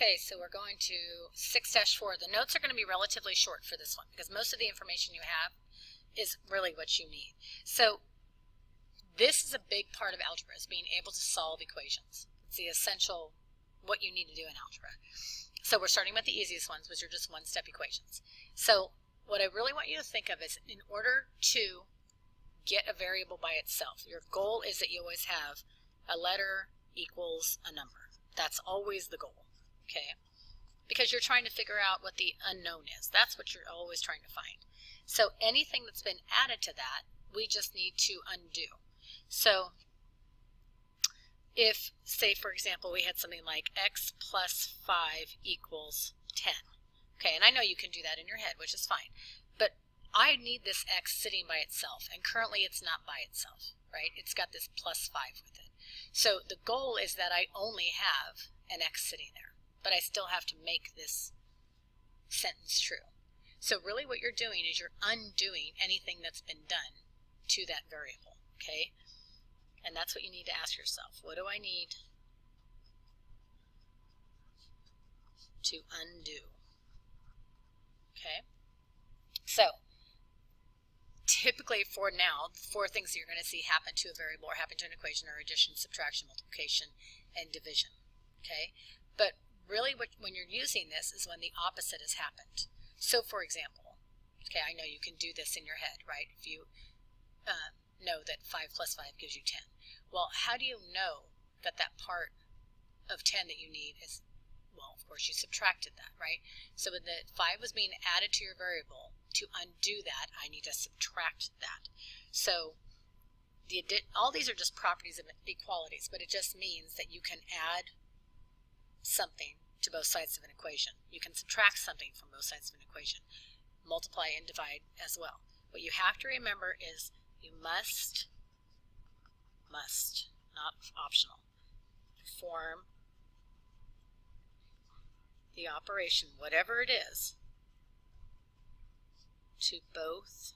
Okay, so we're going to 6-4. The notes are going to be relatively short for this one because most of the information you have is really what you need. So this is a big part of algebra, is being able to solve equations. It's the essential, what you need to do in algebra. So we're starting with the easiest ones, which are just one-step equations. So what I really want you to think of is, in order to get a variable by itself, your goal is that you always have a letter equals a number. That's always the goal, okay? Because you're trying to figure out what the unknown is. That's what you're always trying to find. So anything that's been added to that, we just need to undo. So if, say for example, we had something like x plus 5 equals 10. Okay, and I know you can do that in your head, which is fine. But I need this x sitting by itself, and currently it's not by itself, right? It's got this plus 5 with it. So the goal is that I only have an x sitting there, but I still have to make this sentence true. So really what you're doing is you're undoing anything that's been done to that variable, okay? And that's what you need to ask yourself. What do I need to undo? Okay? So, typically for now, the four things that you're going to see happen to a variable or happen to an equation are addition, subtraction, multiplication, and division. Okay? But really when you're using this is when the opposite has happened. So for example, okay, I know you can do this in your head, right? If you know that 5 plus 5 gives you 10. Well, how do you know that that part of 10 that you need is, well, of course you subtracted that, right? So when the 5 was being added to your variable, to undo that, I need to subtract that. So all these are just properties of equalities, but it just means that you can add something to both sides of an equation. You can subtract something from both sides of an equation. Multiply and divide as well. What you have to remember is you must, not optional, perform the operation, whatever it is, to both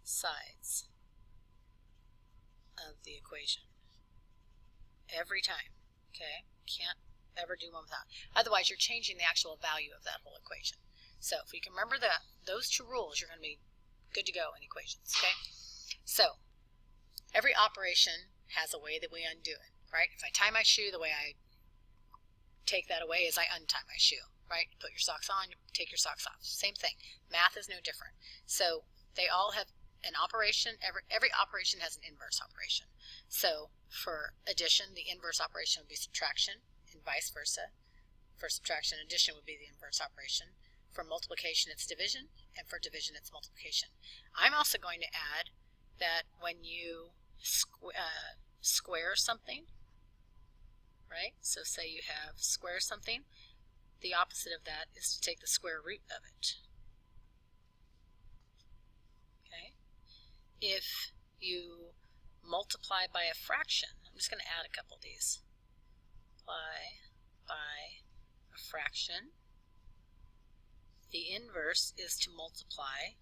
sides of the equation. Every time, okay? Can't ever do one without. Otherwise, you're changing the actual value of that whole equation. So if you can remember those two rules, you're going to be good to go in equations, okay? So every operation has a way that we undo it, right? If I tie my shoe, the way I take that away is I untie my shoe, right? Put your socks on, take your socks off. Same thing. Math is no different. So they all have an operation. Every operation has an inverse operation. So for addition, the inverse operation would be subtraction, and vice versa. For subtraction, addition would be the inverse operation. For multiplication, it's division, and for division, it's multiplication. I'm also going to add that when you square something, right? So say you have square something, the opposite of that is to take the square root of it. Okay? If you multiply by a fraction, I'm just going to add a couple of these. Multiply by a fraction. The inverse is to multiply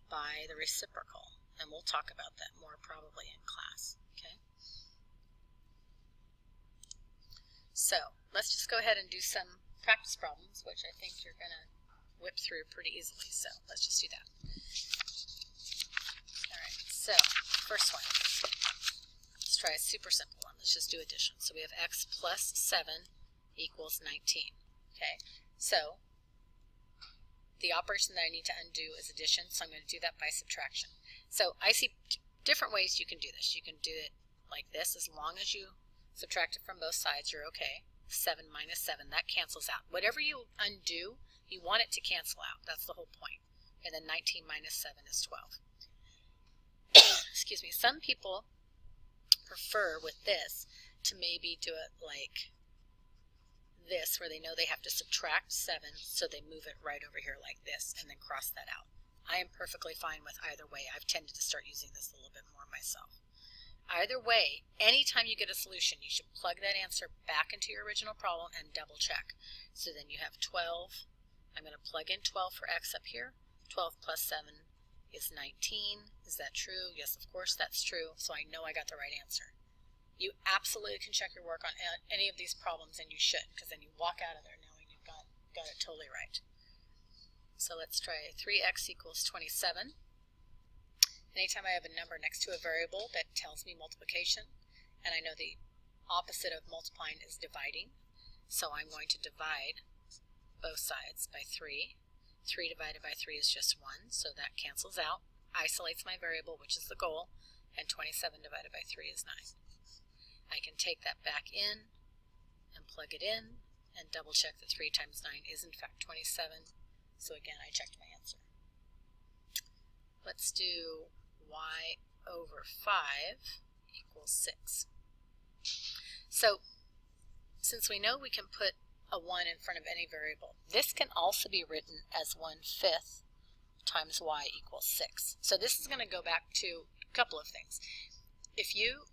by the reciprocal, and we'll talk about that more probably in class. Okay? So let's just go ahead and do some practice problems, which I think you're going to whip through pretty easily. So let's just do that. All right, so first one. Let's try a super simple one. Let's just do addition. So we have x plus 7 equals 19. Okay, so the operation that I need to undo is addition, so I'm going to do that by subtraction. So I see different ways you can do this. You can do it like this. As long as you subtract it from both sides, you're okay. 7 minus 7, that cancels out. Whatever you undo, you want it to cancel out. That's the whole point. And then 19 minus 7 is 12. Excuse me. Some people prefer with this to maybe do it like this, where they know they have to subtract 7, so they move it right over here like this and then cross that out. I am perfectly fine with either way. I've tended to start using this a little bit more myself. Either way, anytime you get a solution, you should plug that answer back into your original problem and double check. So then you have 12. I'm going to plug in 12 for x up here. 12 plus 7 is 19. Is that true? Yes, of course that's true. So I know I got the right answer. You absolutely can check your work on any of these problems, and you should, because then you walk out of there knowing you've got it totally right. So let's try 3x equals 27. Anytime I have a number next to a variable that tells me multiplication, and I know the opposite of multiplying is dividing, so I'm going to divide both sides by 3. 3 divided by 3 is just 1, so that cancels out, isolates my variable, which is the goal, and 27 divided by 3 is 9. I can take that back in and plug it in and double check that 3 times 9 is in fact 27, so again I checked my answer. Let's do y over 5 equals 6. So since we know we can put a 1 in front of any variable, this can also be written as 1/5 times y equals 6. So this is going to go back to a couple of things. If your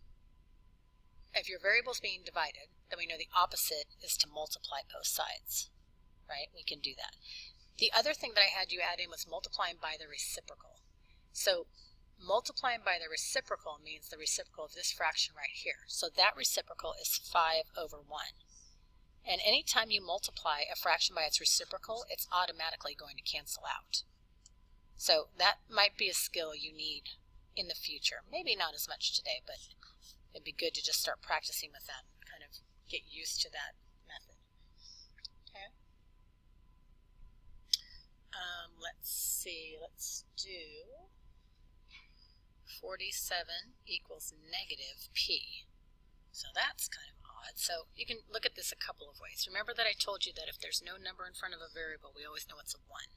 variable is being divided, then we know the opposite is to multiply both sides, right? We can do that. The other thing that I had you add in was multiplying by the reciprocal. So multiplying by the reciprocal means the reciprocal of this fraction right here. So that reciprocal is 5 over 1. And anytime you multiply a fraction by its reciprocal, it's automatically going to cancel out. So that might be a skill you need in the future. Maybe not as much today, but it'd be good to just start practicing with that and kind of get used to that method. Okay. Let's see. Let's do 47 equals negative p. So that's kind of odd. So you can look at this a couple of ways. Remember that I told you that if there's no number in front of a variable, we always know it's a 1.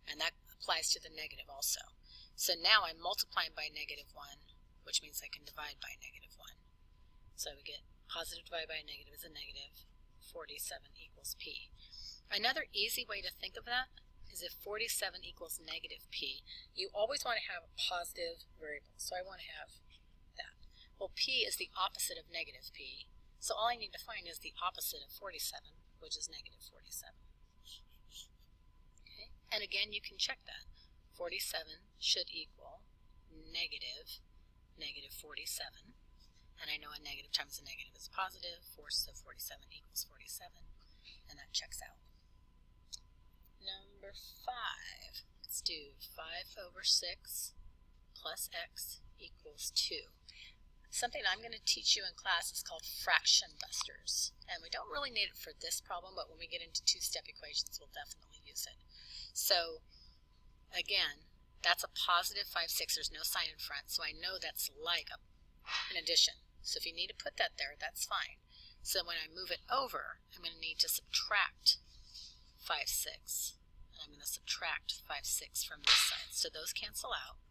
And that applies to the negative also. So now I'm multiplying by negative 1, which means I can divide by negative 1. So we get positive divided by a negative is a negative. 47 equals p. Another easy way to think of that is if 47 equals negative p, you always want to have a positive variable. So I want to have that. Well, p is the opposite of negative p, so all I need to find is the opposite of 47, which is negative 47. Okay, and again, you can check that. 47 should equal negative 47, and I know a negative times a negative is positive, so 47 equals 47, and that checks out. Number 5, let's do 5 over 6 plus x equals 2. Something I'm going to teach you in class is called fraction busters, and we don't really need it for this problem, but when we get into two-step equations, we'll definitely use it. So again, that's a positive 5, 6. There's no sign in front, so I know that's like an addition. So if you need to put that there, that's fine. So when I move it over, I'm going to need to subtract 5, 6. And I'm going to subtract 5, 6 from this side. So those cancel out.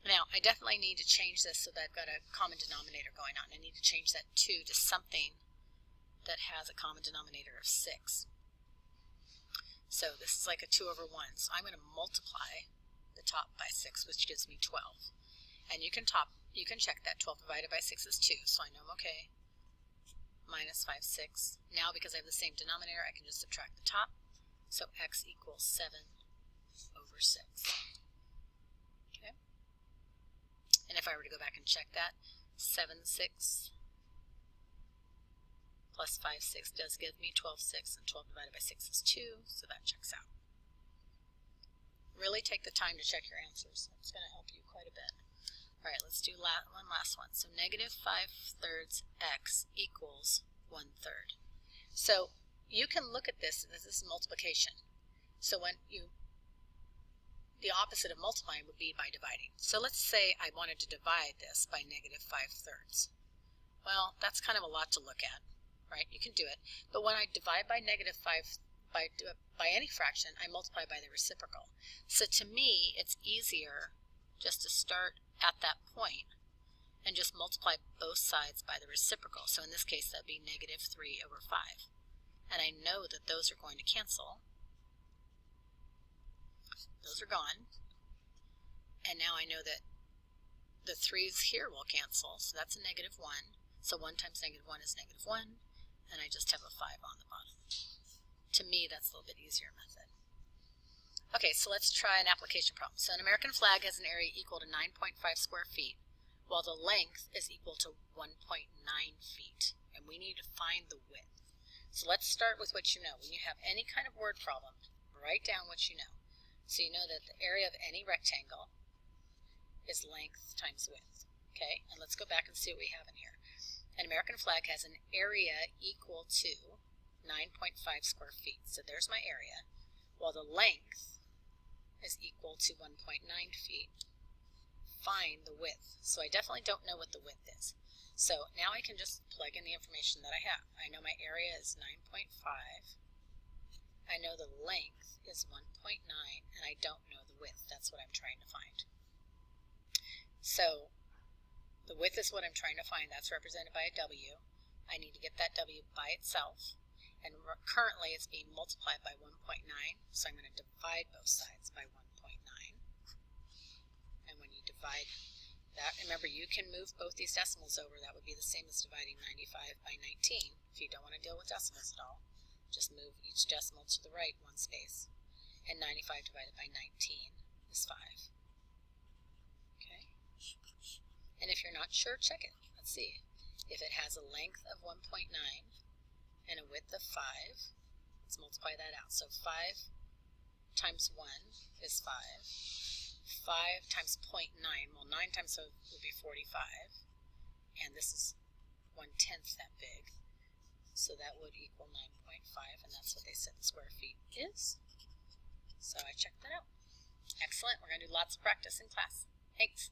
Now, I definitely need to change this so that I've got a common denominator going on. I need to change that 2 to something that has a common denominator of 6. So this is like a 2 over 1. So I'm going to multiply the top by 6, which gives me 12. And you can check that. 12 divided by 6 is 2, so I know I'm okay. Minus 5, 6. Now, because I have the same denominator, I can just subtract the top. So x equals 7 over 6. Okay. And if I were to go back and check that, 7, 6 plus 5, 6 does give me 12, 6, and 12 divided by 6 is 2, so that checks out. Really take the time to check your answers. It's going to help you quite a bit. All right, let's do one last one. So negative 5/3 x equals 1/3. So you can look at this is multiplication. So the opposite of multiplying would be by dividing. So let's say I wanted to divide this by negative 5/3. Well, that's kind of a lot to look at, right? You can do it. But when I divide by negative 5, by any fraction, I multiply by the reciprocal. So to me, it's easier just to start at that point and just multiply both sides by the reciprocal. So in this case, that would be negative 3 over 5. And I know that those are going to cancel. Those are gone. And now I know that the 3's here will cancel, so that's a negative 1. So 1 times negative 1 is negative 1, and I just have a 5 on the bottom. To me, that's a little bit easier method. Okay, so let's try an application problem. So an American flag has an area equal to 9.5 square feet, while the length is equal to 1.9 feet, and we need to find the width. So let's start with what you know. When you have any kind of word problem, write down what you know. So you know that the area of any rectangle is length times width. Okay, and let's go back and see what we have in here. An American flag has an area equal to 9.5 square feet. So there's my area, while the length is equal to 1.9 feet. Find the width. So I definitely don't know what the width is. So now I can just plug in the information that I have. I know my area is 9.5. I know the length is 1.9, and I don't know the width. That's what I'm trying to find. So the width is what I'm trying to find. That's represented by a W. I need to get that W by itself. And currently it's being multiplied by 1.9, so I'm going to divide both sides by 1.9. And when you divide that, remember you can move both these decimals over. That would be the same as dividing 95 by 19. If you don't want to deal with decimals at all, just move each decimal to the right one space. And 95 divided by 19 is 5. Okay? And if you're not sure, check it. Let's see. If it has a length of 1.9 and a width of 5, let's multiply that out. So 5 times 1 is 5. 5 times 0.9, well 9 times 5 would be 45. And this is 1/10 that big. So that would equal 9.5, and that's what they said the square feet is. So I checked that out. Excellent. We're going to do lots of practice in class. Thanks.